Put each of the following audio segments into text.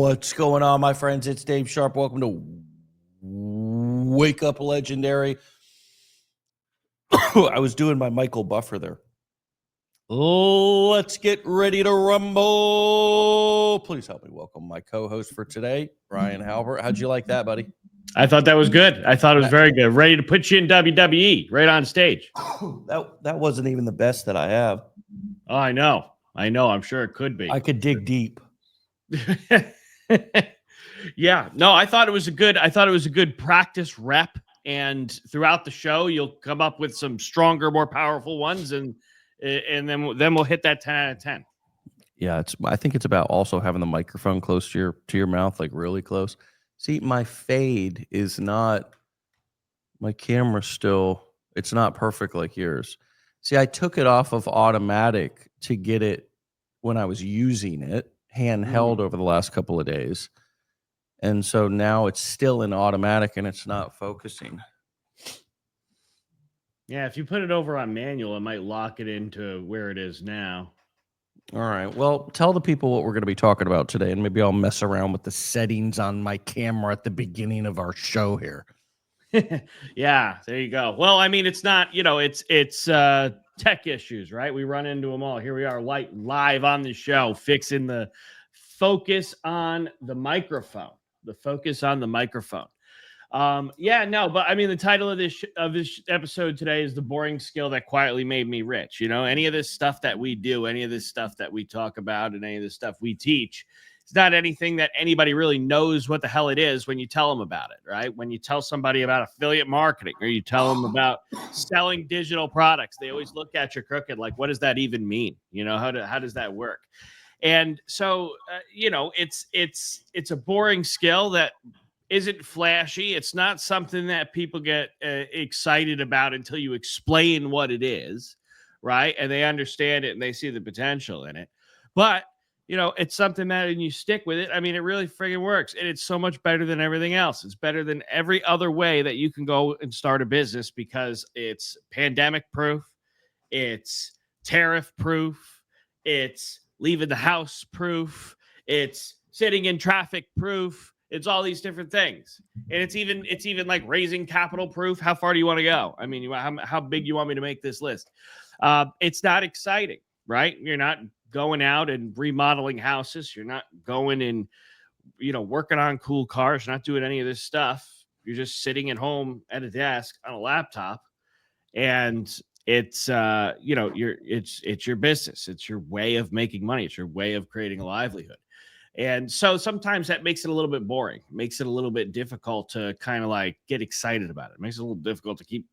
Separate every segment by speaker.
Speaker 1: What's going on, my friends? It's Dave Sharpe. Welcome to Wake Up Legendary. I was doing my Michael Buffer there. Let's get ready to rumble. Please help me welcome my co-host for today, Brian Halbert. How'd you like that, buddy?
Speaker 2: I thought that was good. I thought it was very good. Ready to put you in WWE right on stage.
Speaker 1: That wasn't even the best that I have.
Speaker 2: Oh, I know. I'm sure it could be.
Speaker 1: I could dig deep.
Speaker 2: Yeah. No, I thought it was a good practice rep. And throughout the show, you'll come up with some stronger, more powerful ones, and then we'll hit that 10 out of 10.
Speaker 1: Yeah, I think it's about also having the microphone close to your mouth, like really close. See, my fade is not, my camera's still, it's not perfect like yours. See, I took it off of automatic to get it when I was using it handheld over the last couple of days. And so now it's still in automatic and it's not focusing.
Speaker 2: Yeah, if you put it over on manual, it might lock it into where it is now.
Speaker 1: All right. Well, tell the people what we're going to be talking about today, and maybe I'll mess around with the settings on my camera at the beginning of our show here.
Speaker 2: Yeah, there you go. Well, I mean, it's not, it's tech issues, right? We run into them all. Here we are live on the show, fixing the focus on the microphone. But I mean, the title of this episode today is The Boring Skill That Quietly Made Me Rich. Any of this stuff that we do, any of this stuff that we talk about, and any of this stuff we teach, it's not anything that anybody really knows what the hell it is when you tell them about it, right? When you tell somebody about affiliate marketing or you tell them about selling digital products, they always look at you crooked, like, what does that even mean? How does that work? And so, it's a boring skill that isn't flashy. It's not something that people get excited about until you explain what it is, right? And they understand it and they see the potential in it. But, it's something that, and you stick with it, I mean, it really friggin' works. And it's so much better than everything else. It's better than every other way that you can go and start a business because it's pandemic proof, it's tariff proof, it's leaving the house proof, it's sitting in traffic proof. It's all these different things. And it's even like raising capital proof. How far do you want to go? I mean, how big you want me to make this list? It's not exciting, right? You're not going out and remodeling houses. You're not going and, working on cool cars. You're not doing any of this stuff. You're just sitting at home at a desk on a laptop, and it's it's your business. It's your way of making money. It's your way of creating a livelihood. And so sometimes that makes it a little bit boring, makes it a little bit difficult to kind of like get excited about it. It makes it a little difficult to keep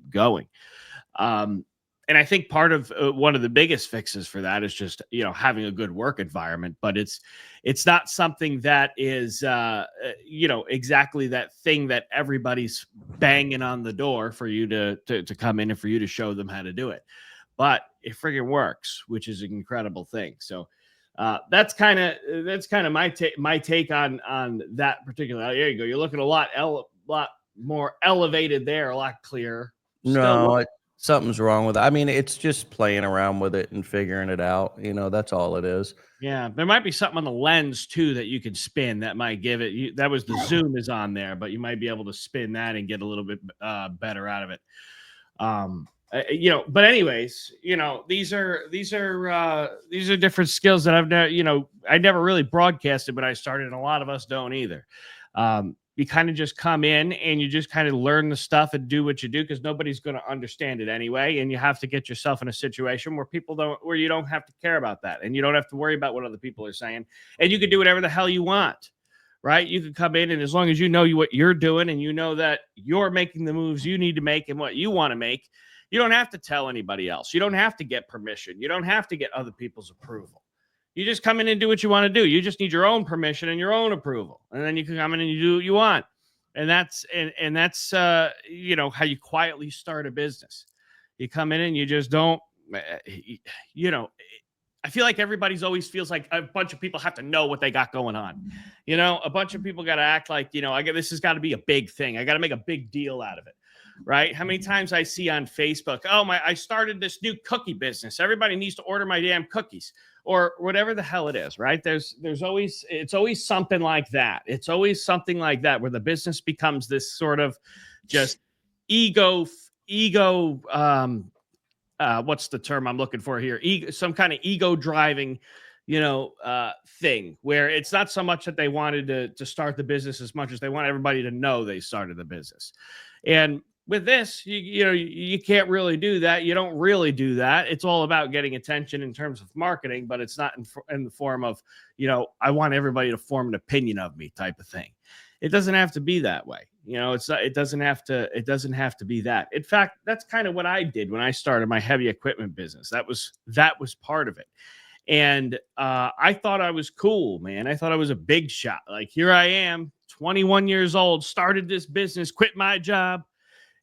Speaker 2: going. And I think part of one of the biggest fixes for that is just, having a good work environment, but it's not something that is, exactly that thing that everybody's banging on the door for you to come in and for you to show them how to do it. But it friggin' works, which is an incredible thing. So, that's kind of my take on that particular. There you go. You're looking a lot more elevated there, a lot clearer.
Speaker 1: Something's wrong with it. I mean, it's just playing around with it and figuring it out. That's all it is.
Speaker 2: Yeah, there might be something on the lens too that you can spin that might give it. That was the zoom is on there, but you might be able to spin that and get a little bit better out of it. But anyways, these are different skills that I've never, I never really broadcasted when I started, and a lot of us don't either. You kind of just come in and you just kind of learn the stuff and do what you do because nobody's going to understand it anyway. And you have to get yourself in a situation where where you don't have to care about that, and you don't have to worry about what other people are saying, and you can do whatever the hell you want. Right? You can come in, and as long as you know what you're doing and you know that you're making the moves you need to make and what you want to make, you don't have to tell anybody else. You don't have to get permission. You don't have to get other people's approval. You just come in and do what you want to do. You just need your own permission and your own approval. And then you can come in and you do what you want. And that's how you quietly start a business. You come in and you just don't, I feel like everybody's always feels like a bunch of people have to know what they got going on. A bunch of people got to act like, this has got to be a big thing. I got to make a big deal out of it. Right? How many times I see on Facebook, I started this new cookie business. Everybody needs to order my damn cookies. or whatever the hell it is, right? It's always something like that. It's always something like that where the business becomes this sort of just ego, what's the term I'm looking for here? Some kind of ego driving, thing where it's not so much that they wanted to start the business as much as they want everybody to know they started the business. And with this, you can't really do that. You don't really do that. It's all about getting attention in terms of marketing, but it's not in the form of, I want everybody to form an opinion of me type of thing. It doesn't have to be that way. It's not, it doesn't have to be that. In fact, that's kind of what I did when I started my heavy equipment business. That was part of it. And I thought I was cool, man. I thought I was a big shot. Like, here I am, 21 years old, started this business, quit my job.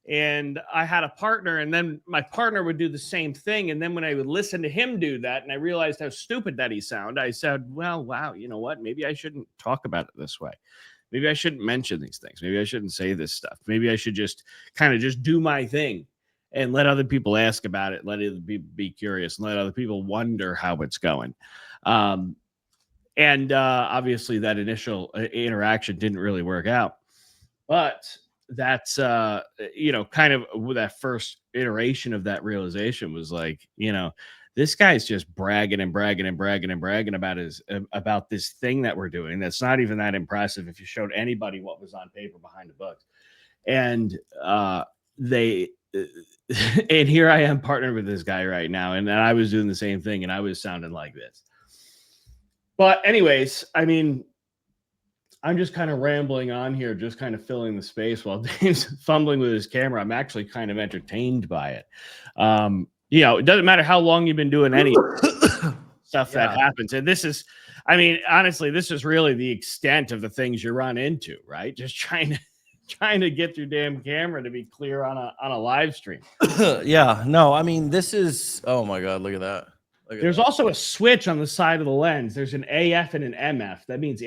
Speaker 2: And I had a partner, and then my partner would do the same thing. And then when I would listen to him do that, and I realized how stupid that he sounded, I said, well, wow, you know what? Maybe I shouldn't talk about it this way. Maybe I shouldn't mention these things. Maybe I shouldn't say this stuff. Maybe I should just kind of just do my thing and let other people ask about it. Let other people be curious and let other people wonder how it's going. And obviously that initial interaction didn't really work out, but that's kind of with that first iteration of that realization was like, this guy's just bragging and bragging and bragging and bragging about this thing that we're doing that's not even that impressive if you showed anybody what was on paper behind the books. And and here I am partnered with this guy right now, and I was doing the same thing, and I was sounding like this. But anyways, I mean, I'm just kind of rambling on here, just kind of filling the space while Dave's fumbling with his camera. I'm actually kind of entertained by it. It doesn't matter how long you've been doing any stuff that happens. And this is, I mean, honestly, this is really the extent of the things you run into, right? Just trying to get your damn camera to be clear on a live stream.
Speaker 1: Yeah, no, I mean, this is, oh my God, look at that.
Speaker 2: There's also a switch on the side of the lens. There's an AF and an MF. That means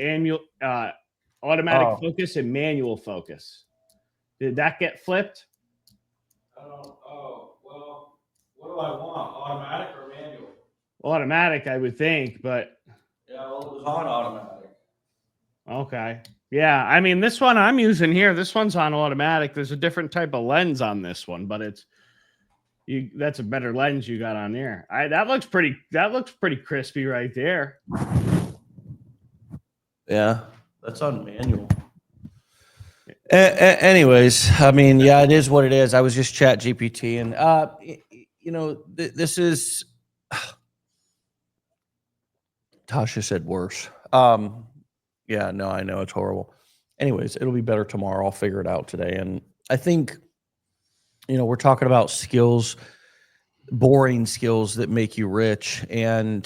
Speaker 2: automatic focus and manual focus. Did that get flipped?
Speaker 1: Well, what do I want? Automatic or manual?
Speaker 2: Automatic, I would think, but
Speaker 1: yeah, well, it was on automatic.
Speaker 2: Okay. Yeah, I mean, this one I'm using here, this one's on automatic. There's a different type of lens on this one, but that's a better lens you got on there. That looks pretty crispy right there.
Speaker 1: Yeah, that's on manual. Anyways, I mean, yeah, it is what it is. I was just chat GPT, and this is Tasha said worse. Yeah, no, I know it's horrible. Anyways, it'll be better tomorrow. I'll figure it out today. And I think, we're talking about skills, boring skills that make you rich. And,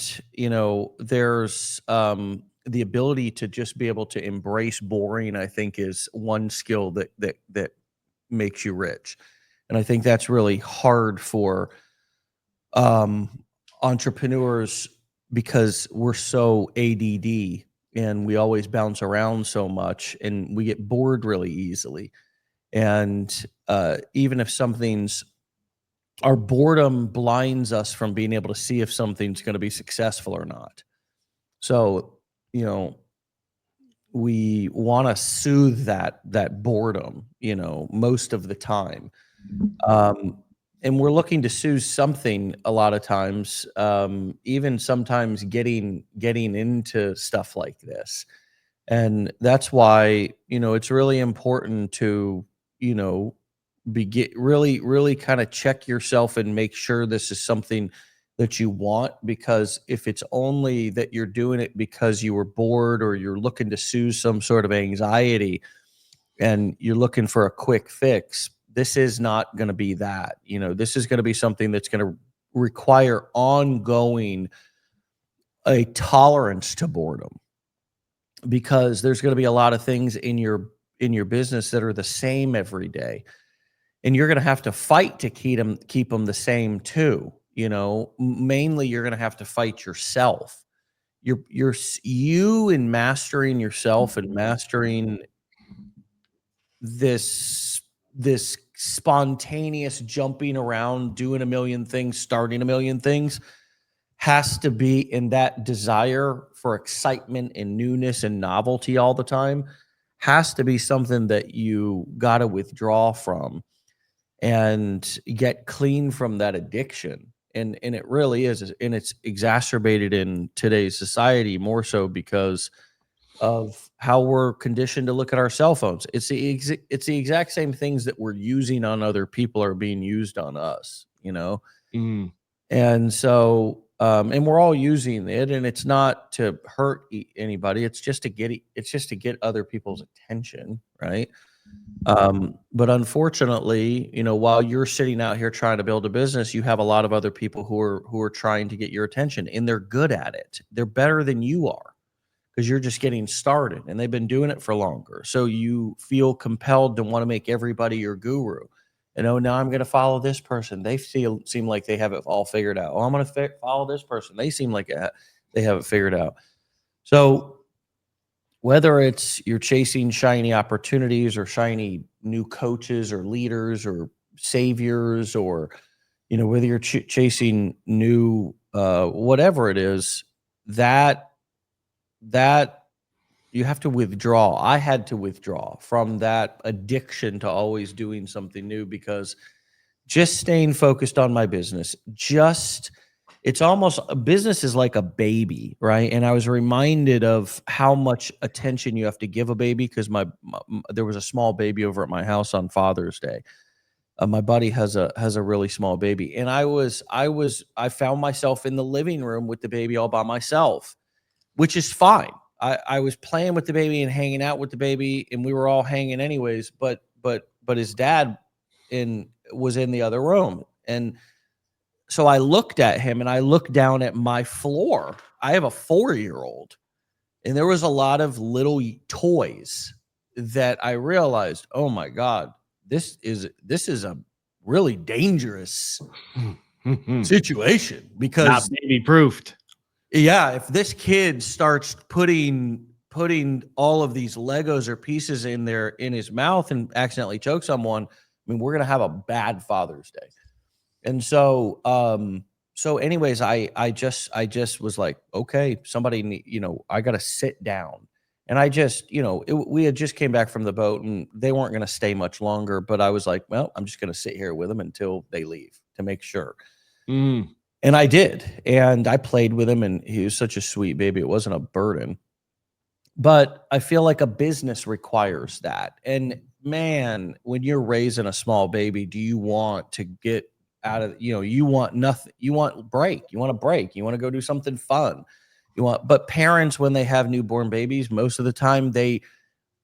Speaker 1: there's the ability to just be able to embrace boring, I think, is one skill that makes you rich. And I think that's really hard for entrepreneurs because we're so ADD and we always bounce around so much and we get bored really easily. And even if our boredom blinds us from being able to see if something's going to be successful or not. So, we want to soothe that boredom, most of the time. And we're looking to soothe something a lot of times, even sometimes getting into stuff like this. And that's why, it's really important to, really kind of check yourself and make sure this is something that you want, because if it's only that you're doing it because you were bored or you're looking to soothe some sort of anxiety and you're looking for a quick fix, this is not going to be that. This is going to be something that's going to require ongoing a tolerance to boredom, because there's going to be a lot of things in your business that are the same every day, and you're going to have to fight to keep them the same too. Mainly you're going to have to fight yourself. You in mastering yourself and mastering this spontaneous jumping around, doing a million things, starting a million things. has to be in that desire for excitement and newness and novelty all the time, has to be something that you got to withdraw from and get clean from that addiction. And it really is, and it's exacerbated in today's society more so because of how we're conditioned to look at our cell phones. It's the exact same things that we're using on other people are being used on us, you know?
Speaker 2: Mm.
Speaker 1: And so, and we're all using it, and it's not to hurt anybody. It's just to get other people's attention, right? But unfortunately, you know, while you're sitting out here trying to build a business, you have a lot of other people who are trying to get your attention, and they're good at it. They're better than you are because you're just getting started, and they've been doing it for longer. So you feel compelled to want to make everybody your guru. And oh, now I'm going to follow this person. They seem like they have it all figured out. Oh, I'm going to follow this person. They seem like they have it figured out. So whether it's you're chasing shiny opportunities or shiny new coaches or leaders or saviors, or you know, whether you're chasing new whatever it is, that you have to withdraw. I had to withdraw from that addiction to always doing something new, because just staying focused on my business, it's almost a business is like a baby, right? And I was reminded of how much attention you have to give a baby, because there was a small baby over at my house on Father's Day. My buddy has a really small baby, and I found myself in the living room with the baby all by myself, which is fine. I was playing with the baby and hanging out with the baby, and we were all hanging anyways. But his dad was in the other room, and so I looked at him and I looked down at my floor. I have a 4-year-old, and there was a lot of little toys that I realized, oh my God, this is a really dangerous situation,
Speaker 2: Not
Speaker 1: because
Speaker 2: baby proofed.
Speaker 1: yeah, if this kid starts putting all of these Legos or pieces in his mouth and accidentally choke someone, I mean, we're gonna have a bad Father's Day. And so, anyways, I just was like, okay, I got to sit down. And I just, we had just came back from the boat, and they weren't going to stay much longer, but I was like, well, I'm just going to sit here with them until they leave to make sure.
Speaker 2: Mm.
Speaker 1: And I did. And I played with him, and he was such a sweet baby. It wasn't a burden. But I feel like a business requires that. And man, when you're raising a small baby, do you want to get out of, you want nothing, you want a break, you want to go do something fun. But parents, when they have newborn babies, most of the time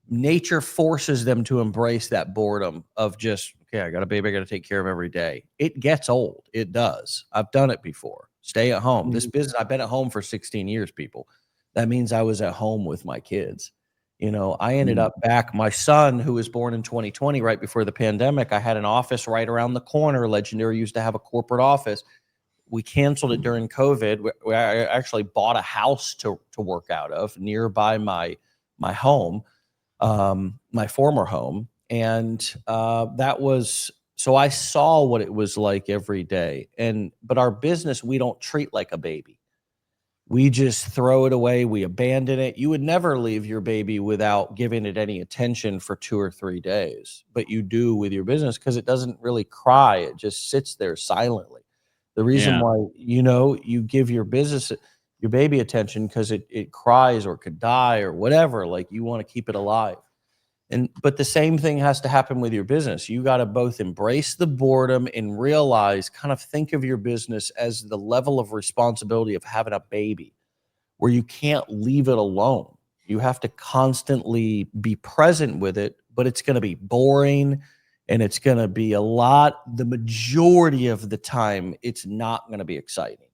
Speaker 1: nature forces them to embrace that boredom of just, okay, I got a baby I got to take care of every day. It gets old. It does. I've done it before. Stay at home. This business, I've been at home for 16 years, people. That means I was at home with my kids. I ended up back. My son, who was born in 2020, right before the pandemic, I had an office right around the corner. Legendary used to have a corporate office. We canceled it during COVID. I actually bought a house to work out of nearby my home, my former home. And so I saw what it was like every day. But our business, we don't treat like a baby. We just throw it away. We abandon it. You would never leave your baby without giving it any attention for 2 or 3 days, but you do with your business, because it doesn't really cry. It just sits there silently. The reason why, you give your baby attention, because it cries or could die or whatever. Like, you want to keep it alive. But the same thing has to happen with your business. You got to both embrace the boredom and realize, kind of think of your business as the level of responsibility of having a baby, where you can't leave it alone. You have to constantly be present with it, but it's going to be boring, and it's going to be the majority of the time, it's not going to be exciting.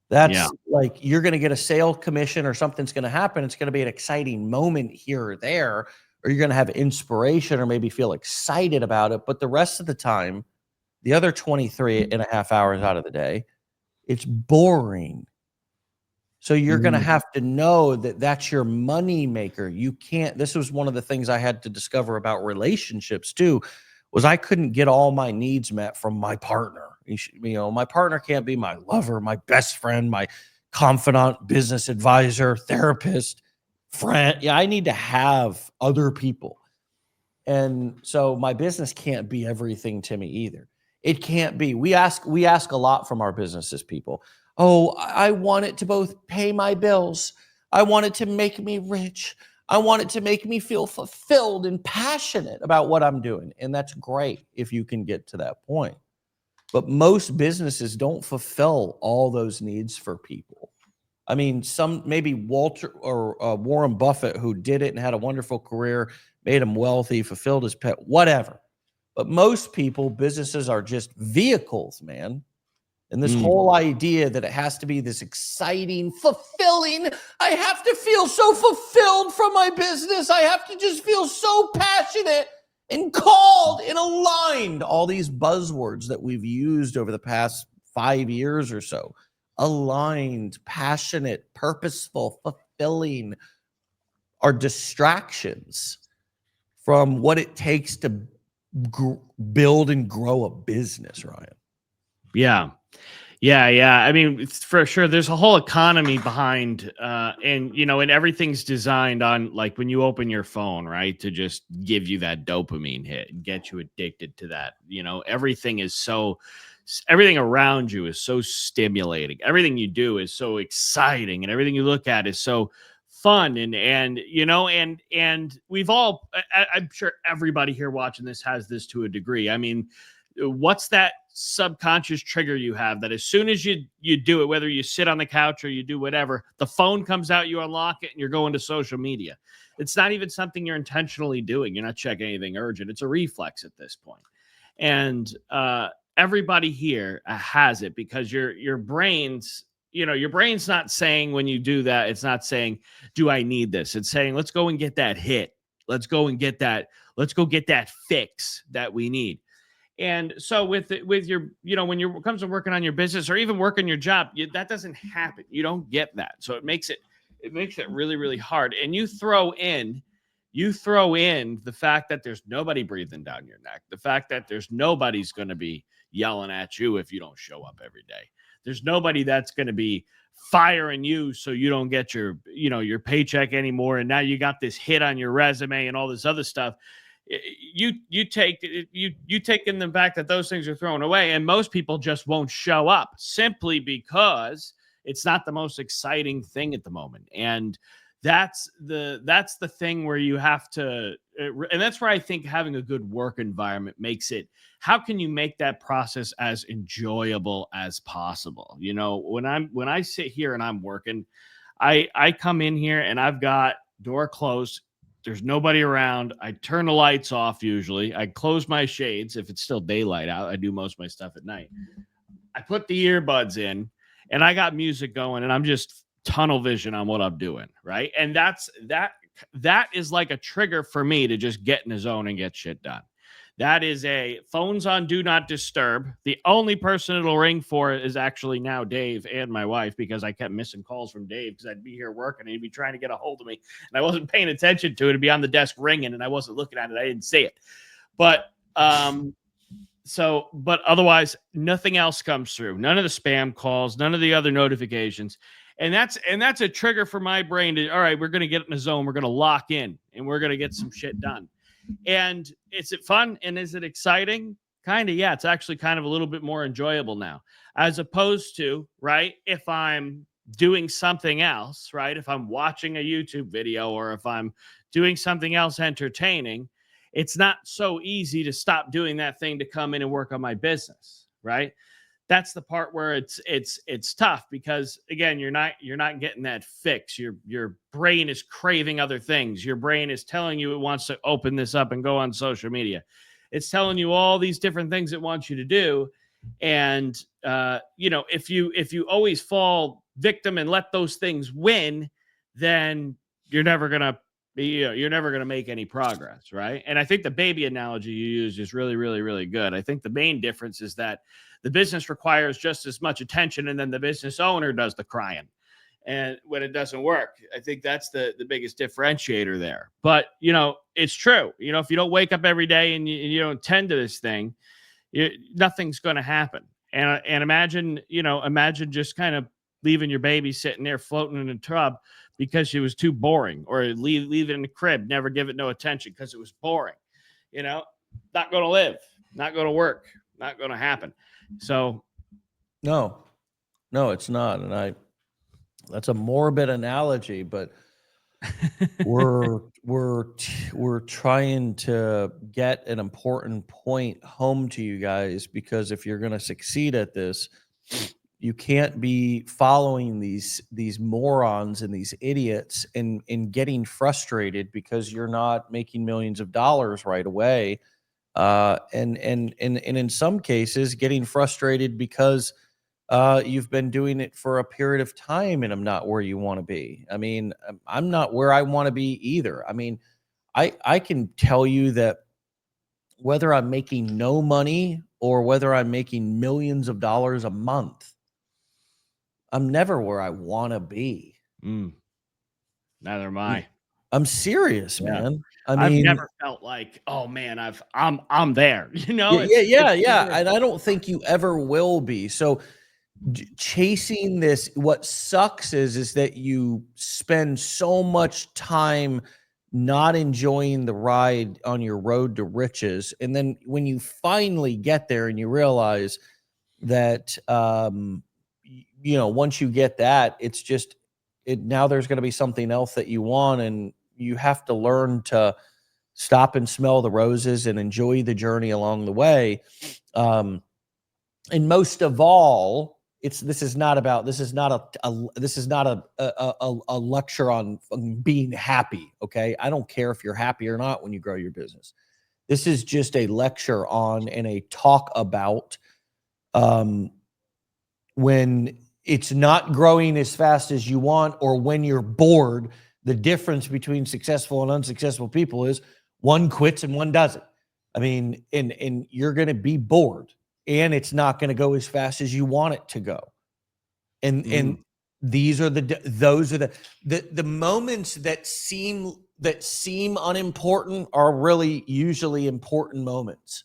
Speaker 1: That's like, you're going to get a sale commission or something's going to happen. It's going to be an exciting moment here or there, or you're going to have inspiration or maybe feel excited about it. But the rest of the time, the other 23 and a half hours out of the day, it's boring. So you're going to have to know that that's your money maker. You can't, this was one of the things I had to discover about relationships too, was I couldn't get all my needs met from my partner. My partner can't be my lover, my best friend, my confidant, business advisor, therapist, friend. Yeah, I need to have other people. And so my business can't be everything to me either. It can't be. We ask a lot from our businesses people. Oh, I want it to both pay my bills. I want it to make me rich. I want it to make me feel fulfilled and passionate about what I'm doing. And that's great if you can get to that point. But most businesses don't fulfill all those needs for people. I mean, maybe Walter or Warren Buffett, who did it and had a wonderful career, made him wealthy, fulfilled his pet, whatever. But most people, businesses are just vehicles, man. And this whole idea that it has to be this exciting, fulfilling, I have to feel so fulfilled from my business. I have to just feel so passionate and called and aligned. All these buzzwords that we've used over the past 5 years or so. Aligned, passionate, purposeful, fulfilling are distractions from what it takes to build and grow a business, Ryan.
Speaker 2: Yeah. I mean, for sure, there's a whole economy behind, and everything's designed on, like, when you open your phone, right, to just give you that dopamine hit and get you addicted to that. Everything around you is so stimulating. Everything you do is so exciting, and everything you look at is so fun. And we've all, I'm sure everybody here watching this has this to a degree. I mean, what's that subconscious trigger you have that as soon as you do it, whether you sit on the couch or you do whatever, the phone comes out, you unlock it, and you're going to social media. It's not even something you're intentionally doing. You're not checking anything urgent. It's a reflex at this point. And everybody here has it, because your brain's not saying, when you do that, it's not saying, do I need this? It's saying, let's go and get that hit. Let's go get that fix that we need. And so with your, when it comes to working on your business or even working your job, that doesn't happen. You don't get that. So it makes it really, really hard. And you throw in the fact that there's nobody breathing down your neck, the fact that there's nobody's going to be yelling at you if you don't show up every day. There's nobody that's going to be firing you so you don't get your paycheck anymore. And now you got this hit on your resume and all this other stuff. You take in the fact that those things are thrown away, and most people just won't show up simply because it's not the most exciting thing at the moment. And that's the thing where you have to, and that's where I think having a good work environment makes it. How can you make that process as enjoyable as possible? When I sit here and I'm working, I come in here and I've got door closed. There's nobody around. I turn the lights off. Usually I close my shades. If it's still daylight out, I do most of my stuff at night. I put the earbuds in and I got music going and I'm just tunnel vision on what I'm doing. Right. And that is like a trigger for me to just get in the zone and get shit done. That is phones on do not disturb. The only person it'll ring for is actually now Dave and my wife, because I kept missing calls from Dave because I'd be here working and he'd be trying to get a hold of me and I wasn't paying attention to it. It'd be on the desk ringing and I wasn't looking at it. I didn't see it. But otherwise nothing else comes through. None of the spam calls, none of the other notifications. And that's a trigger for my brain to, all right, we're going to get in the zone. We're going to lock in and we're going to get some shit done. And is it fun and is it exciting? Kind of, yeah. It's actually kind of a little bit more enjoyable now, as opposed to, right, if I'm doing something else, right, if I'm watching a YouTube video or if I'm doing something else entertaining, it's not so easy to stop doing that thing to come in and work on my business, right? That's the part where it's tough, because again, you're not getting that fix. Your brain is craving other things. Your brain is telling you it wants to open this up and go on social media. It's telling you all these different things it wants you to do. And if you always fall victim and let those things win, then you're never gonna make any progress, right? And I think the baby analogy you used is really, really, really good. I think the main difference is that the business requires just as much attention, and then the business owner does the crying. And when it doesn't work, I think that's the biggest differentiator there. But, it's true. If you don't wake up every day and you don't tend to this thing, nothing's going to happen. And imagine, imagine just kind of leaving your baby sitting there floating in a tub because she was too boring, or leave it in the crib, never give it no attention because it was boring. Not going to live, not going to work, not going to happen. So
Speaker 1: No, it's not. And that's a morbid analogy, but we're trying to get an important point home to you guys, because if you're going to succeed at this, you can't be following these morons and these idiots and getting frustrated because you're not making millions of dollars right away, and in some cases getting frustrated because you've been doing it for a period of time and I'm not where you want to be. I mean, I'm not where I want to be either. I mean, I can tell you that whether I'm making no money or whether I'm making millions of dollars a month, I'm never where I want to be.
Speaker 2: Neither am I.
Speaker 1: I'm serious,
Speaker 2: Yeah.
Speaker 1: man. I
Speaker 2: I've
Speaker 1: mean,
Speaker 2: never felt like, oh man, I'm there.
Speaker 1: yeah. And I don't think you ever will be. So chasing this, what sucks is that you spend so much time not enjoying the ride on your road to riches, and then when you finally get there and you realize that once you get that, it's just now there's going to be something else that you want, and you have to learn to stop and smell the roses and enjoy the journey along the way. And most of all, this is not a lecture on being happy. Okay, I don't care if you're happy or not when you grow your business. This is just a lecture on and a talk about when it's not growing as fast as you want, or when you're bored. The difference between successful and unsuccessful people is one quits and one doesn't. I mean, and you're going to be bored, and it's not going to go as fast as you want it to go. And those are the moments that seem unimportant are really usually important moments.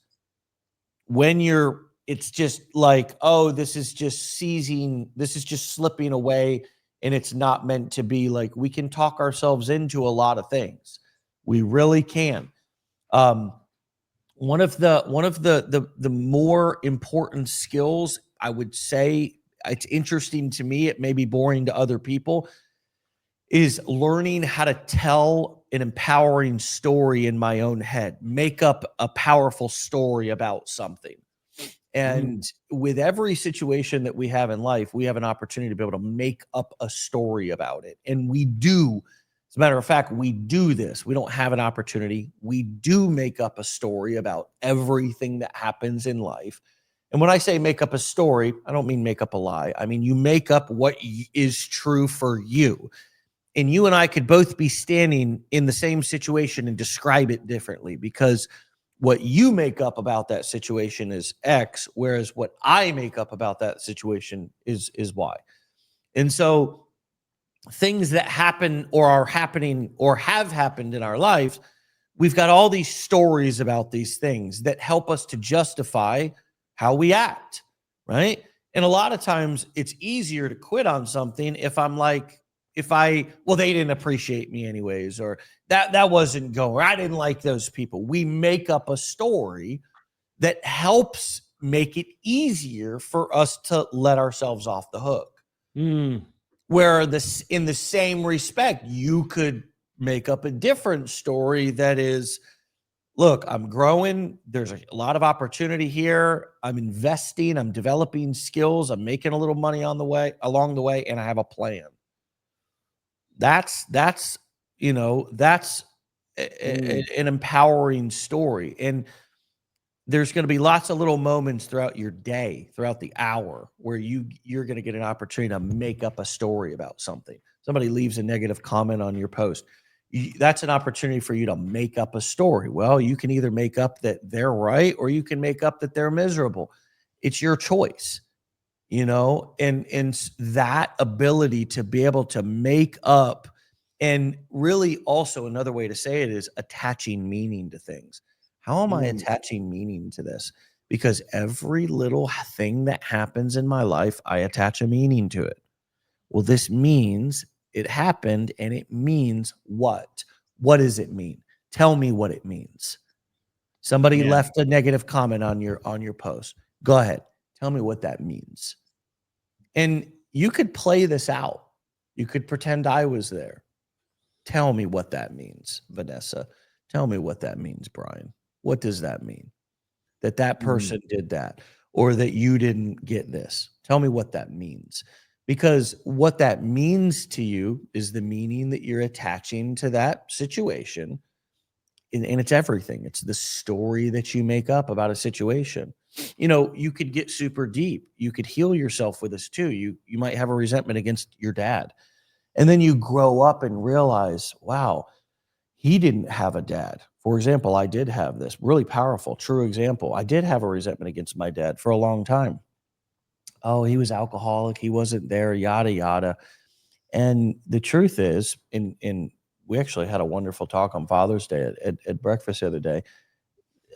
Speaker 1: When it's just like, oh, this is just slipping away, and it's not meant to be. Like, we can talk ourselves into a lot of things. We really can. One of the more important skills, I would say, it's interesting to me, it may be boring to other people, is learning how to tell an empowering story in my own head, make up a powerful story about something. And with every situation that we have in life, we have an opportunity to be able to make up a story about it. And we do. As a matter of fact, we do this. We don't have an opportunity. We do make up a story about everything that happens in life. And when I say make up a story, I don't mean make up a lie. I mean, you make up what is true for you. And you and I could both be standing in the same situation and describe it differently, because what you make up about that situation is X, whereas what I make up about that situation is Y. And so things that happen or are happening or have happened in our lives, we've got all these stories about these things that help us to justify how we act, right? And a lot of times it's easier to quit on something if I'm like, well, they didn't appreciate me anyways, or that wasn't going, or I didn't like those people. We make up a story that helps make it easier for us to let ourselves off the hook. Where in the same respect, you could make up a different story that is, look, I'm growing. There's a lot of opportunity here. I'm investing. I'm developing skills. I'm making a little money along the way, and I have a plan. That's an empowering story. And there's going to be lots of little moments throughout your day, throughout the hour, where you're going to get an opportunity to make up a story about something. Somebody leaves a negative comment on your post. That's an opportunity for you to make up a story. Well, you can either make up that they're right, or you can make up that they're miserable. It's your choice. And that ability to be able to make up, and really also another way to say it is attaching meaning to things. How am I attaching meaning to this? because every little thing that happens in my life, I attach a meaning to it. Well, this means it happened, and it means what? What does it mean? Tell me what it means. Somebody
Speaker 2: Yeah.
Speaker 1: left a negative comment on your post. Go ahead. Tell me what that means. And you could play this out. You could pretend I was there. Tell me what that means, Vanessa. Tell me what that means, Brian. What does that mean? That person did that, or that you didn't get this. Tell me what that means. Because what that means to you is the meaning that you're attaching to that situation. And it's everything. It's the story that you make up about a situation. You could get super deep. You could heal yourself with this too. You might have a resentment against your dad. And then you grow up and realize, wow, he didn't have a dad. For example, I did have this really powerful, true example. I did have a resentment against my dad for a long time. Oh, he was alcoholic. He wasn't there, yada, yada. And the truth is, in we actually had a wonderful talk on Father's Day at breakfast the other day.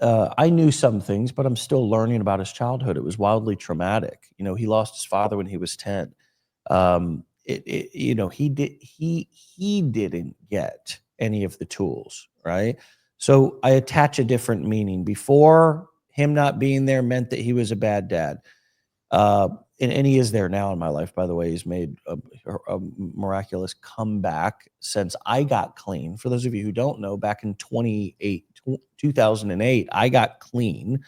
Speaker 1: I knew some things, but I'm still learning about his childhood. It was wildly traumatic. He lost his father when he was 10. He didn't get any of the tools, right? So I attach a different meaning. Before, him not being there meant that he was a bad dad. Uh, and he is there now in my life, by the way. He's made a miraculous comeback since I got clean. For those of you who don't know, back in 2008, I got clean.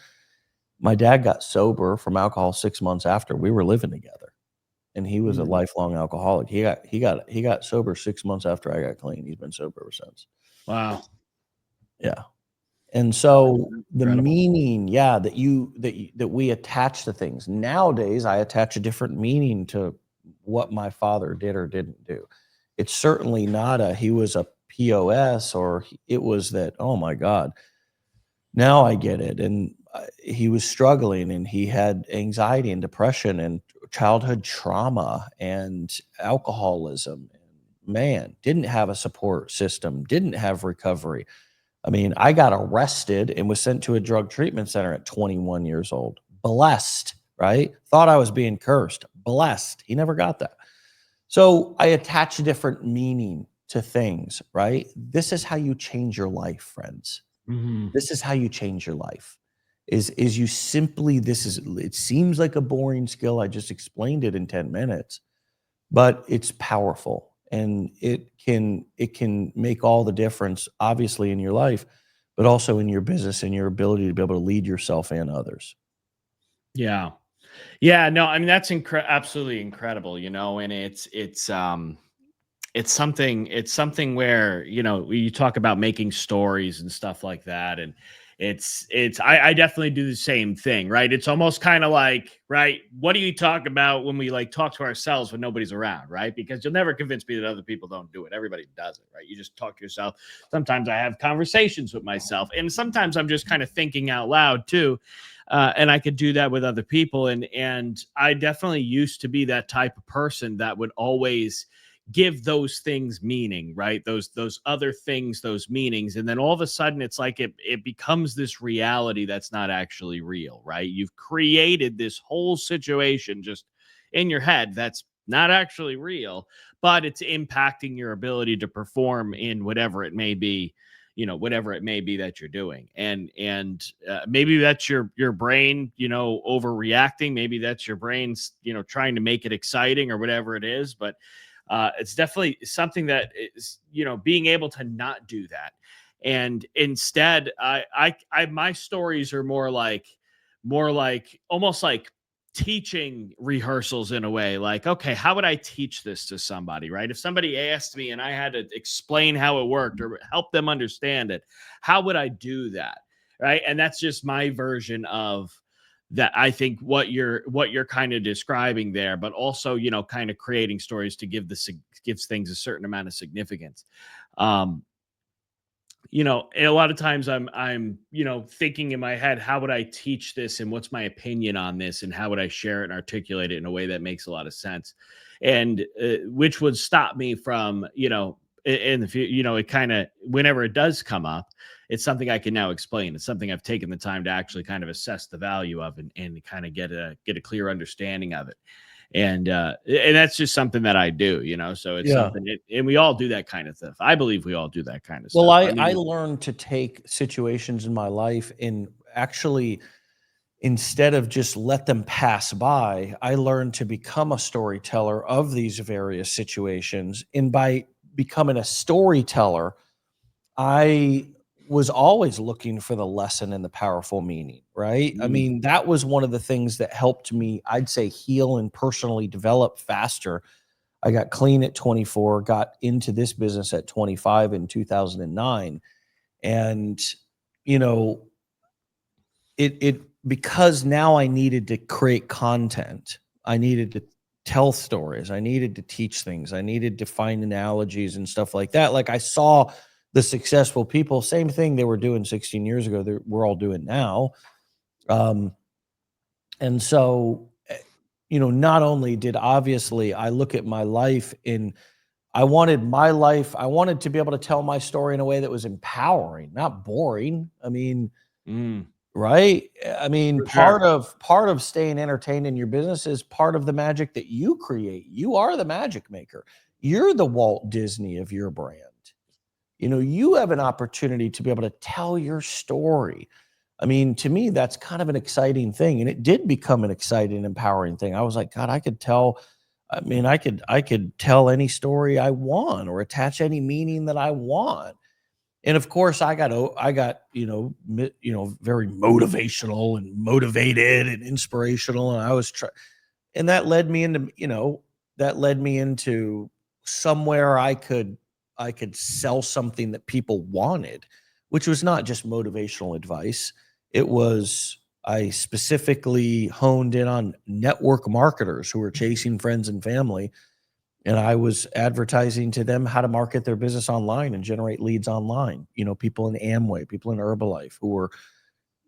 Speaker 1: My dad got sober from alcohol 6 months after. We were living together, and he was a lifelong alcoholic. He got sober 6 months after I got clean. He's been sober ever since.
Speaker 2: Wow.
Speaker 1: Yeah. And so the
Speaker 2: Incredible.
Speaker 1: meaning, yeah, that we attach to things. Nowadays, I attach a different meaning to what my father did or didn't do. It's certainly not he was a POS, or it was that, oh my God, now I get it. And he was struggling, and he had anxiety and depression and childhood trauma and alcoholism. Man, didn't have a support system, didn't have recovery. I mean, I got arrested and was sent to a drug treatment center at 21 years old. Blessed, right? Thought I was being cursed. Blessed. He never got that. So I attach a different meaning to things, right? This is how you change your life, friends. This is how you change your life. Is you simply, it seems like a boring skill. I just explained it in 10 minutes, but it's powerful, and it can make all the difference, obviously, in your life, but also in your business and your ability to be able to lead yourself and others.
Speaker 2: Yeah. Yeah, no, I mean that's absolutely incredible, and it's something where, you talk about making stories and stuff like that, and I definitely do the same thing, right? It's almost kind of like, right, what do you talk about when we like talk to ourselves when nobody's around, right? Because you'll never convince me that other people don't do it. Everybody does it, right? You just talk to yourself. Sometimes I have conversations with myself, and sometimes I'm just kind of thinking out loud too. And I could do that with other people, and I definitely used to be that type of person that would always give those things meaning, right? Those other things, those meanings, and then all of a sudden it's like it becomes this reality that's not actually real, right? You've created this whole situation just in your head that's not actually real, but it's impacting your ability to perform in whatever it may be, whatever it may be that you're doing. And maybe that's your brain, overreacting. Maybe that's your brain's, trying to make it exciting or whatever it is. But it's definitely something that is, being able to not do that. And instead, my stories are more like almost like teaching rehearsals in a way. Like, okay, how would I teach this to somebody, right? If somebody asked me and I had to explain how it worked or help them understand it, how would I do that? Right. And that's just my version of that. I think what you're kind of describing there, but also, kind of creating stories to gives things a certain amount of significance. Um, a lot of times I'm thinking in my head, how would I teach this, and what's my opinion on this, and how would I share it and articulate it in a way that makes a lot of sense, and which would stop me from in the future, you know, it kind of, whenever it does come up, it's something I can now explain. It's something I've taken the time to actually kind of assess the value of, and kind of get a clear understanding of it. And that's just something that I do, you know. So it's
Speaker 1: Yeah.
Speaker 2: something, and we all do that kind of stuff. I believe we all do that kind of
Speaker 1: Well,
Speaker 2: stuff. I
Speaker 1: I
Speaker 2: mean,
Speaker 1: learned to take situations in my life and actually, instead of just let them pass by, I learned to become a storyteller of these various situations. And by becoming a storyteller, I was always looking for the lesson and the powerful meaning, right? I
Speaker 2: mm,
Speaker 1: mean, that was one of the things that helped me, I'd say, heal and personally develop faster. I got clean at 24, got into this business at 25 in 2009. And, you know, it because now I needed to create content. I needed to tell stories. I needed to teach things. I needed to find analogies and stuff like that. Like I saw the successful people, same thing they were doing 16 years ago, we're all doing now. Um, and so, not only did obviously I look at my life in I wanted to be able to tell my story in a way that was empowering, not boring. I mean,
Speaker 2: mm,
Speaker 1: right? I mean,
Speaker 2: for sure.
Speaker 1: part of staying entertained in your business is part of the magic that you create. You are the magic maker. You're the Walt Disney of your brand. You have an opportunity to be able to tell your story. I mean, to me, that's kind of an exciting thing. And it did become an exciting, empowering thing. I was like, God, I could tell any story I want or attach any meaning that I want. And of course, very motivational and motivated and inspirational. And and that led me into somewhere I could sell something that people wanted, which was not just motivational advice. It was, I specifically honed in on network marketers who were chasing friends and family, and I was advertising to them how to market their business online and generate leads online. People in Amway, people in Herbalife who were,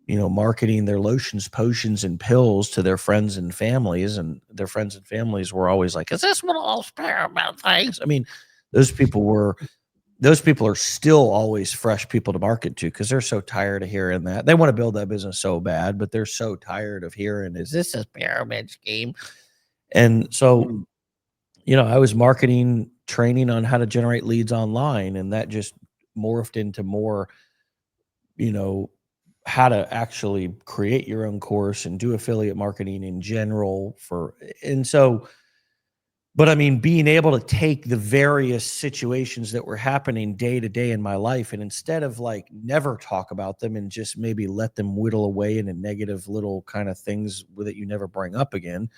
Speaker 1: marketing their lotions, potions, and pills to their friends and families. And their friends and families were always like, "Is this what all spare about things?" I mean, those people were those people are still always fresh people to market to because they're so tired of hearing that. They want to build that business so bad, but they're so tired of hearing, "Is this a pyramid scheme?" And so,
Speaker 2: Mm.
Speaker 1: I was marketing, training on how to generate leads online, and that just morphed into more, you know, how to actually create your own course and do affiliate marketing in general and so, but I mean, being able to take the various situations that were happening day to day in my life, and instead of like never talk about them and just maybe let them whittle away into negative little kind of things that you never bring up again,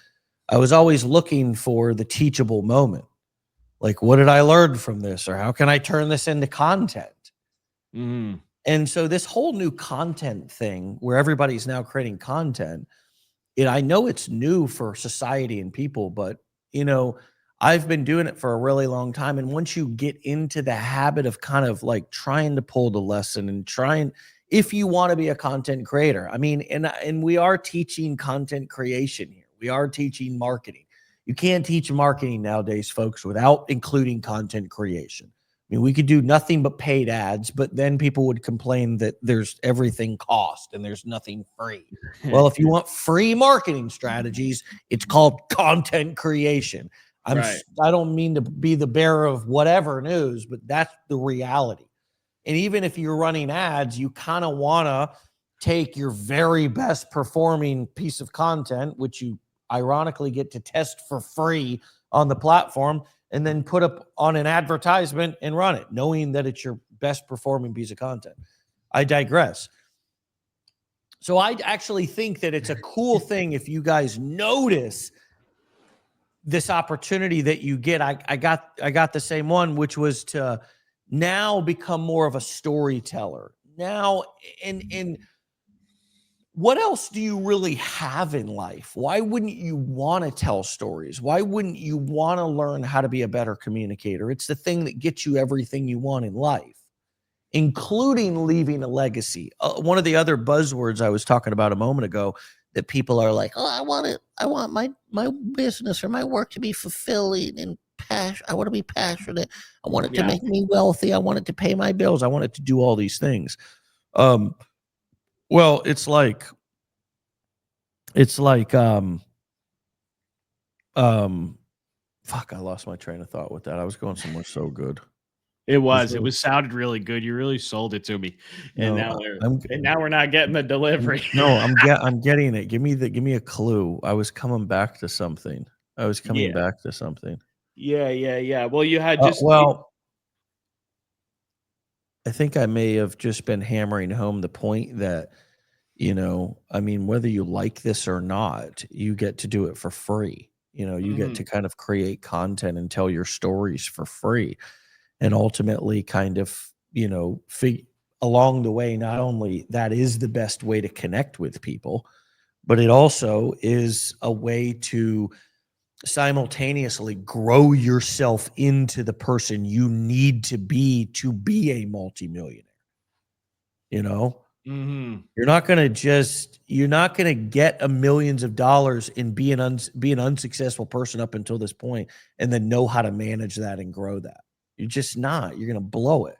Speaker 1: I was always looking for the teachable moment. Like, what did I learn from this? Or how can I turn this into content?
Speaker 2: Mm.
Speaker 1: And so this whole new content thing where everybody's now creating content, I know it's new for society and people, but I've been doing it for a really long time. And once you get into the habit of kind of like trying to pull the lesson and trying, if you want to be a content creator, I mean, and we are teaching content creation here. We are teaching marketing. You can't teach marketing nowadays, folks, without including content creation. I mean, we could do nothing but paid ads, but then people would complain that there's everything cost and there's nothing free. Well, if you want free marketing strategies, it's called content creation.
Speaker 2: Right.
Speaker 1: I don't mean to be the bearer of whatever news, but that's the reality. And even if you're running ads, you kind of want to take your very best performing piece of content, which you ironically get to test for free on the platform, and then put up on an advertisement and run it, knowing that it's your best performing piece of content. I digress. So I actually think that it's a cool thing if you guys notice this opportunity that you get. I got the same one, which was to now become more of a storyteller. Now, and what else do you really have in life? Why wouldn't you want to tell stories? Why wouldn't you want to learn how to be a better communicator? It's the thing that gets you everything you want in life, including leaving a legacy. One of the other buzzwords I was talking about a moment ago that people are like, "Oh, I want my business or my work to be fulfilling and I want to be passionate. I want it to
Speaker 2: Yeah.
Speaker 1: make me wealthy. I want it to pay my bills. I want it to do all these things. Well, it's like fuck, I lost my train of thought with that. I was going somewhere so good.
Speaker 2: It
Speaker 1: Was
Speaker 2: was. It
Speaker 1: really,
Speaker 2: was sounded really good. You really sold it to me. And
Speaker 1: no,
Speaker 2: now we're not getting the delivery.
Speaker 1: no, I'm getting it. Give me a clue. I was coming back to something. I was coming
Speaker 2: Yeah.
Speaker 1: back to something.
Speaker 2: Yeah. Well, you had
Speaker 1: Well, I think I may have just been hammering home the point that, I mean, whether you like this or not, you get to do it for free. You get to
Speaker 2: Mhm.
Speaker 1: kind of create content and tell your stories for free. And ultimately kind of, along the way, not only that is the best way to connect with people, but it also is a way to simultaneously grow yourself into the person you need to be a multimillionaire. You know,
Speaker 2: Mhm.
Speaker 1: you're not gonna get a millions of dollars and be an unsuccessful person up until this point, and then know how to manage that and grow that. You're just not. You're gonna blow it.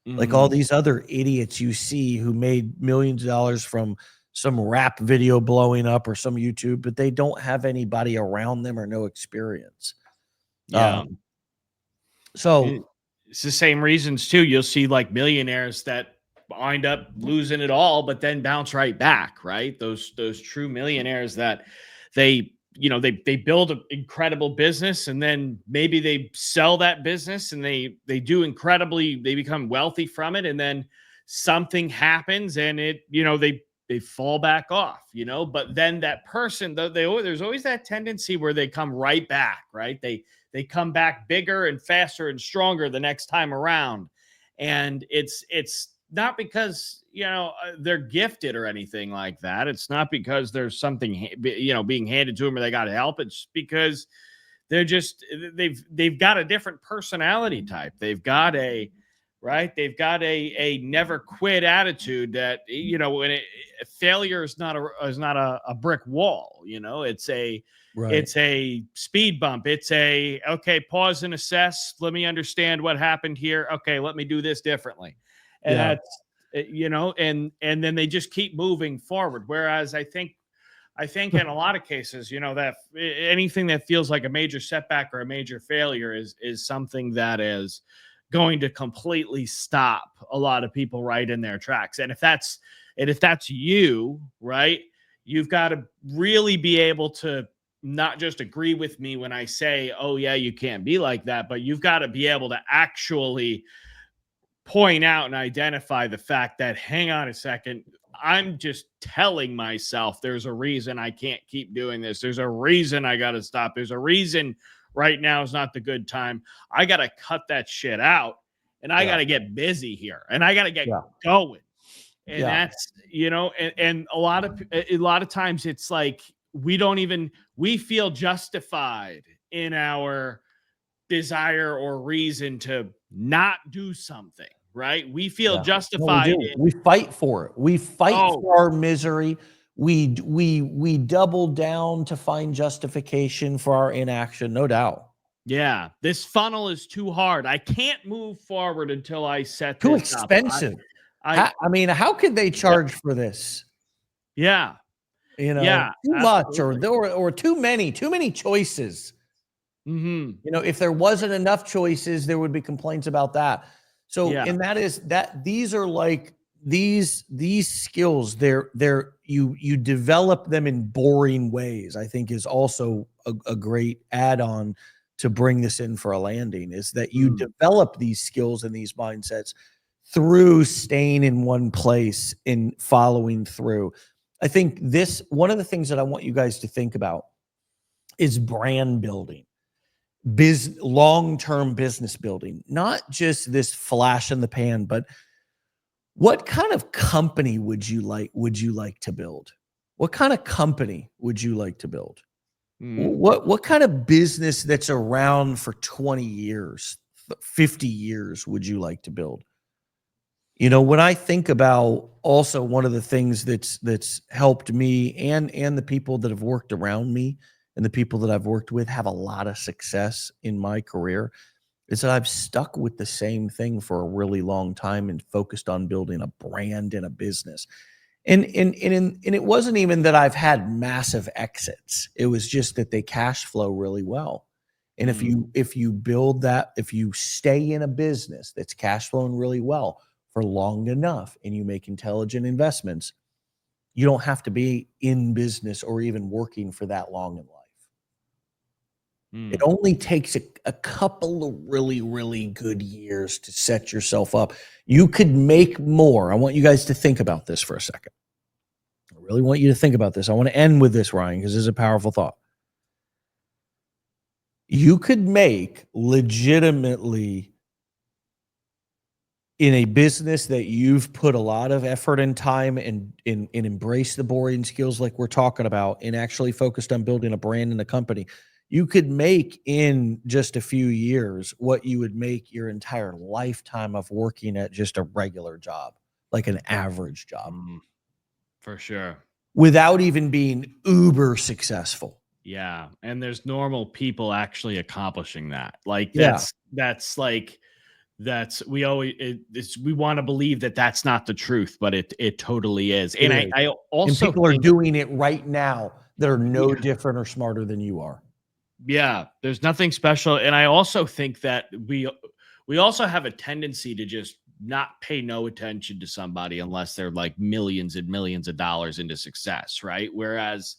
Speaker 1: Like all
Speaker 2: Mhm.
Speaker 1: these other idiots you see who made millions of dollars from some rap video blowing up or some YouTube, but they don't have anybody around them or no experience.
Speaker 2: Yeah.
Speaker 1: Um, so
Speaker 2: It it's the same reasons too. You'll see like millionaires that wind up losing it all, but then bounce right back, right? Those true millionaires that they build an incredible business and then maybe they sell that business and they do incredibly, they become wealthy from it, and then something happens and they fall back off, but then that person, though, there's always that tendency where they come right back, right? They come back bigger and faster and stronger the next time around. And it's not because they're gifted or anything like that. It's not because there's something being handed to them or they got help. It's because they're just they've got a different personality type. They've got a never quit attitude that when failure is not a brick wall.
Speaker 1: right.
Speaker 2: It's a speed bump. It's a, okay, pause and assess. Let me understand what happened here. Okay, let me do this differently. And
Speaker 1: Yeah.
Speaker 2: and then they just keep moving forward. Whereas I think in a lot of cases, that anything that feels like a major setback or a major failure is something that is going to completely stop a lot of people right in their tracks. And if that's you, right, you've got to really be able to not just agree with me when I say, "Oh yeah, you can't be like that," but you've got to be able to actually point out and identify the fact that, hang on a second, I'm just telling myself there's a reason I can't keep doing this. There's a reason I got to stop. There's a reason right now is not the good time. I got to cut that shit out and I
Speaker 1: Yeah.
Speaker 2: got to get busy here and I got to get
Speaker 1: Yeah.
Speaker 2: going. And
Speaker 1: Yeah.
Speaker 2: that's, and a lot of times it's like we feel justified in our desire or reason to not do something, right? We feel
Speaker 1: Yeah. No, we
Speaker 2: justified
Speaker 1: do. We fight for it. We fight
Speaker 2: oh,
Speaker 1: for our misery. We double down to find justification for our inaction, no doubt.
Speaker 2: yeah, this funnel is too hard. I can't move forward until I set
Speaker 1: Too
Speaker 2: this up.
Speaker 1: expensive.
Speaker 2: I
Speaker 1: I mean, how could they
Speaker 2: Yep.
Speaker 1: charge for this?
Speaker 2: Yeah, yeah,
Speaker 1: Too much
Speaker 2: absolutely.
Speaker 1: or too many choices.
Speaker 2: Mhm.
Speaker 1: If there wasn't enough choices, there would be complaints about that. So,
Speaker 2: Yeah.
Speaker 1: and that is that these are like these skills, you develop them in boring ways, I think is also a great add-on to bring this in for a landing, is that you
Speaker 2: Mm.
Speaker 1: develop these skills and these mindsets through staying in one place and following through. I think one of the things that I want you guys to think about is brand building, long-term business building, not just this flash in the pan, but what kind of company would you like to build? What kind of company would you like to build?
Speaker 2: Mm.
Speaker 1: What kind of business that's around for 20 years, 50 years would you like to build? When I think about, also one of the things that's helped me and the people that have worked around me and the people that I've worked with have a lot of success in my career is that I've stuck with the same thing for a really long time and focused on building a brand and a business. And it wasn't even that I've had massive exits. It was just that they cash flow really well. And if you build that, if you stay in a business that's cash flowing really well for long enough and you make intelligent investments, you don't have to be in business or even working for that long in life. It only takes a couple of really, really good years to set yourself up. You could make more. I want you guys to think about this for a second. I really want you to think about this. I want to end with this, Ryan, because this is a powerful thought. You could make legitimately in a business that you've put a lot of effort and time and embrace the boring skills like we're talking about and actually focused on building a brand and a company. You could make in just a few years what you would make your entire lifetime of working at just a regular job, like an average job,
Speaker 2: for sure,
Speaker 3: without even being uber successful.
Speaker 2: Yeah, and there's normal people actually accomplishing that. Like
Speaker 1: Yeah.
Speaker 2: that's we always we want to believe that that's not the truth, but it totally is. And
Speaker 1: It is.
Speaker 2: I
Speaker 3: And
Speaker 2: also
Speaker 3: people are
Speaker 2: think,
Speaker 3: doing it right now that are no different or smarter than you are.
Speaker 2: yeah, there's nothing special. And I also think that we also have a tendency to just not pay no attention to somebody unless they're like millions and millions of dollars into success, right? Whereas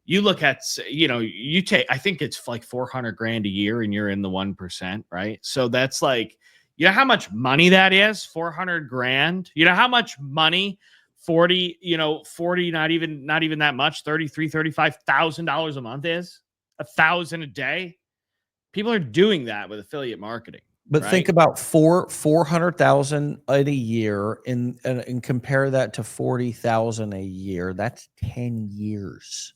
Speaker 2: you look at, you take, I think it's like 400 grand a year and you're in the 1%, right? So that's like, you know how much money that is? 400 grand. You know how much money 40, 40, not even that much, $35,000 a month is? $1,000 a day. People are doing that with affiliate marketing.
Speaker 1: But
Speaker 2: right?
Speaker 1: think about 400,000 a year and compare that to 40,000 a year. That's 10 years.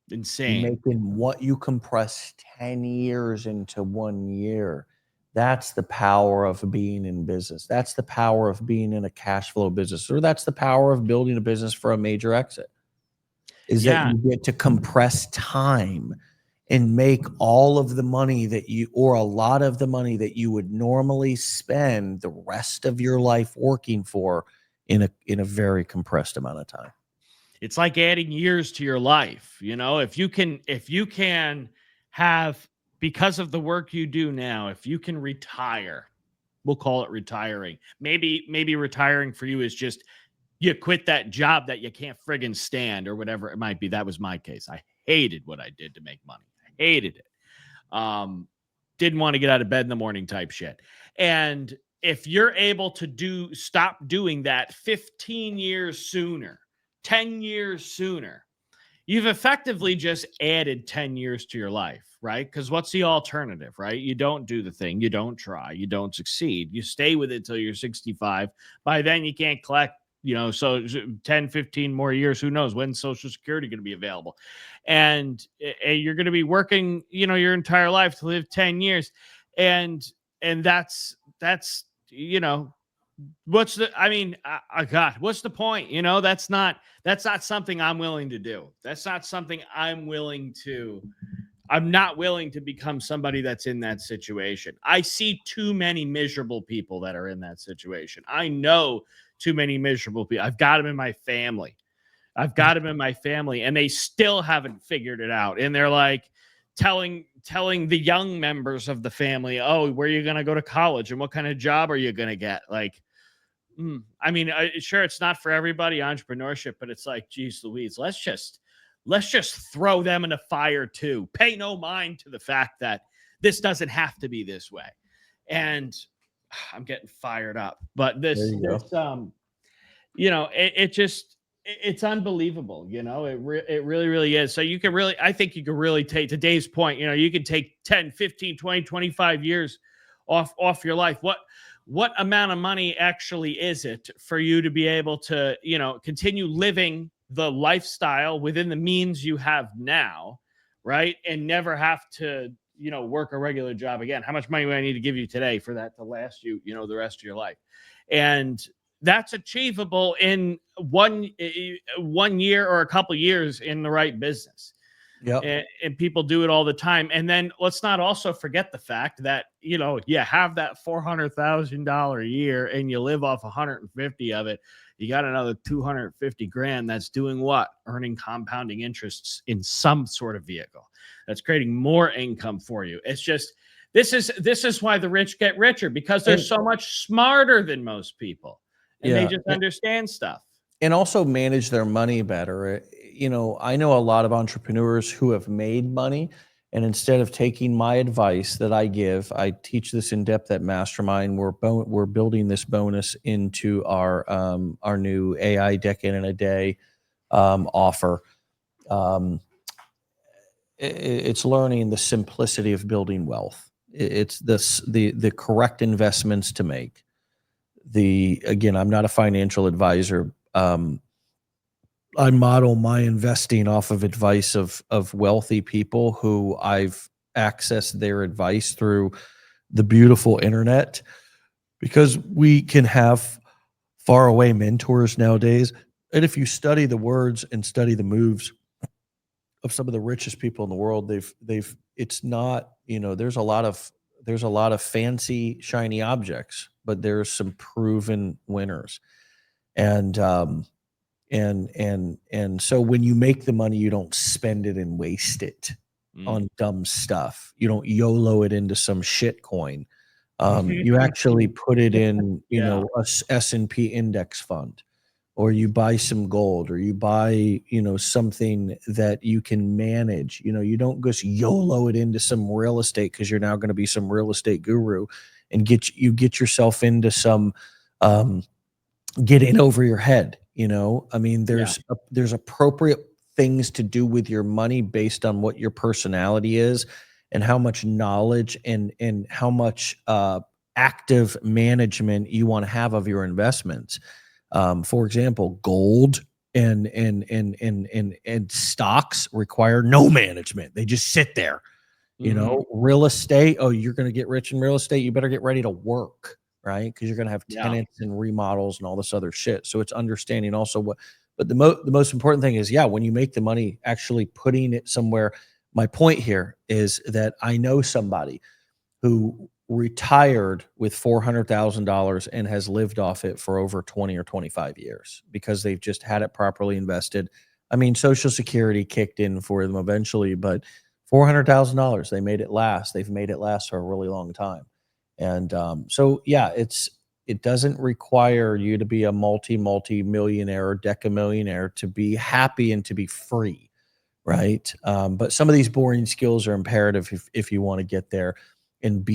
Speaker 2: Insane.
Speaker 1: Making what you compress 10 years into 1 year. That's the power of being in business. That's the power of being in a cash flow business, or that's the power of building a business for a major exit. Is that you get to compress time and make all of the money that you, or a lot of the money that you would normally spend the rest of your life working for in a very compressed amount of time.
Speaker 2: It's like adding years to your life. If you can have, because of the work you do now, if you can retire, we'll call it retiring. Maybe retiring for you is just you quit that job that you can't friggin' stand or whatever it might be. That was my case. I hated what I did to make money. I hated it. Didn't want to get out of bed in the morning type shit. And if you're able to stop doing that 15 years sooner, 10 years sooner, you've effectively just added 10 years to your life, right? Because what's the alternative, right? You don't do the thing. You don't try. You don't succeed. You stay with it till you're 65. By then, you can't collect, so 10, 15 more years. Who knows when Social Security going to be available? And you're going to be working, your entire life to live 10 years. And that's, what's the point? That's not something I'm willing to do. That's not something I'm not willing to become somebody that's in that situation. I see too many miserable people that are in that situation. I know too many miserable people. I've got them in my family. And they still haven't figured it out. And they're like telling the young members of the family, oh, where are you going to go to college? And what kind of job are you going to get? Like, sure, it's not for everybody, entrepreneurship, but it's like, geez Louise, let's just throw them in the fire too. Pay no mind to the fact that this doesn't have to be this way. And I'm getting fired up, but it's unbelievable. It really, really is. So I think you can really take today's point. You can take 10, 15, 20, 25 years off your life. What amount of money actually is it for you to be able to, continue living the lifestyle within the means you have now, right? And never have to, work a regular job again. How much money do I need to give you today for that to last you, the rest of your life? And that's achievable in one year or a couple years in the right business.
Speaker 3: Yep.
Speaker 2: And people do it all the time. And then let's not also forget the fact that, you have that $400,000 a year and you live off 150 of it. You got another 250 grand that's doing what? Earning compounding interests in some sort of vehicle that's creating more income for you. It's just, this is why the rich get richer, because they're so much smarter than most people, and they just understand stuff.
Speaker 1: And also manage their money better. I know a lot of entrepreneurs who have made money, and instead of taking my advice that I give, I teach this in depth at Mastermind. We're building this bonus into our new AI Decade in a Day offer. It's learning the simplicity of building wealth. It's the correct investments to make. Again, I'm not a financial advisor. I model my investing off of advice of wealthy people who I've accessed their advice through the beautiful internet, because we can have faraway mentors nowadays. And if you study the words and study the moves of some of the richest people in the world, it's not, there's a lot of fancy shiny objects, but there's some proven winners. And so when you make the money, you don't spend it and waste it on dumb stuff. You don't YOLO it into some shit coin. You actually put it in, a S&P index fund, or you buy some gold, or you buy, something that you can manage. You don't just YOLO it into some real estate because you're now going to be some real estate guru and get yourself into some get in over your head. I mean, there's appropriate things to do with your money based on what your personality is and how much knowledge and how much active management you want to have of your investments. For example, gold and stocks require no management. They just sit there. Real estate, you're going to get rich in real estate, you better get ready to work, right? Because you're going to have tenants and remodels and all this other shit. So it's understanding also but the most important thing is, when you make the money, actually putting it somewhere. My point here is that I know somebody who retired with $400,000 and has lived off it for over 20 or 25 years because they've just had it properly invested. I mean, Social Security kicked in for them eventually, but $400,000, they made it last. They've made it last for a really long time. And it doesn't require you to be a multi-millionaire or decamillionaire to be happy and to be free, right? But some of these boring skills are imperative if you want to get there and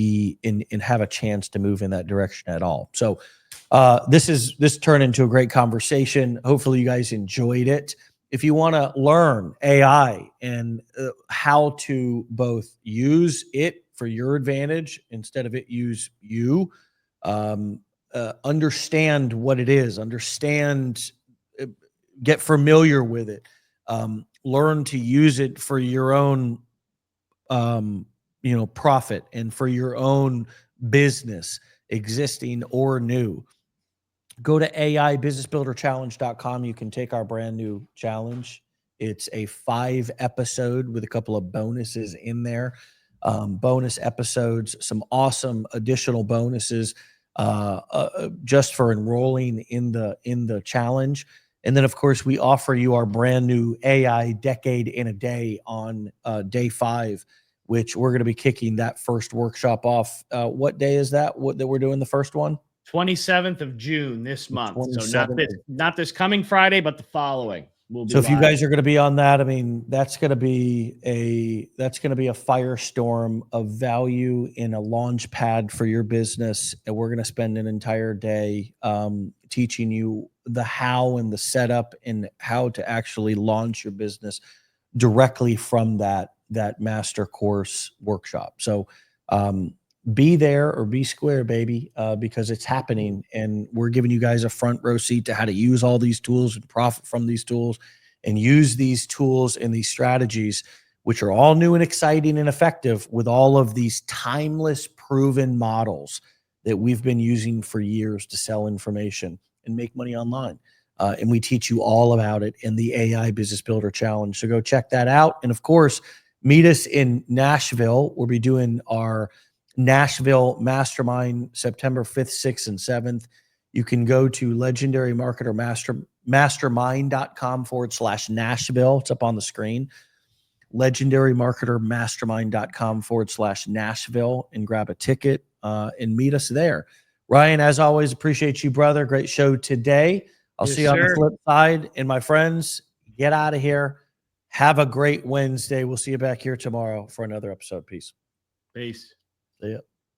Speaker 1: and have a chance to move in that direction at all. So this turned into a great conversation. Hopefully you guys enjoyed it. If you want to learn AI and how to both use it for your advantage instead of it use you, understand what it is, get familiar with it, learn to use it for your own, profit and for your own business, existing or new. Go to AIBusinessBuilderChallenge.com. You can take our brand new challenge. It's a 5 episode with a couple of bonuses in there. Bonus episodes, some awesome additional bonuses just for enrolling in the challenge. And then, of course, we offer you our brand new AI Decade in a Day on day 5, which we're going to be kicking that first workshop off. What day is that? That we're doing the first one?
Speaker 2: 27th of June this month. So not this coming Friday, but the following.
Speaker 1: So if you guys are going to be on that, I mean, that's going to be a firestorm of value in a launch pad for your business. And we're going to spend an entire day teaching you the how and the setup and how to actually launch your business directly from that master course workshop. So be there or be square, baby, because it's happening. And we're giving you guys a front row seat to how to use all these tools and profit from these tools and use these tools and these strategies, which are all new and exciting and effective, with all of these timeless, proven models that we've been using for years to sell information and make money online.
Speaker 3: And we teach you all about it in the AI Business Builder Challenge. So go check that out. And of course, meet us in Nashville. We'll be doing our Nashville Mastermind September 5th, 6th, and 7th. You can go to legendarymarketermastermind.com/Nashville. It's up on the screen. legendarymarketermastermind.com/Nashville and grab a ticket and meet us there. Ryan, as always, appreciate you, brother. Great show today. I'll
Speaker 2: Yes,
Speaker 3: see you on the
Speaker 2: sir.
Speaker 3: flip side. And my friends, get out of here. Have a great Wednesday. We'll see you back here tomorrow for another episode. Peace.
Speaker 2: Peace.
Speaker 3: See ya.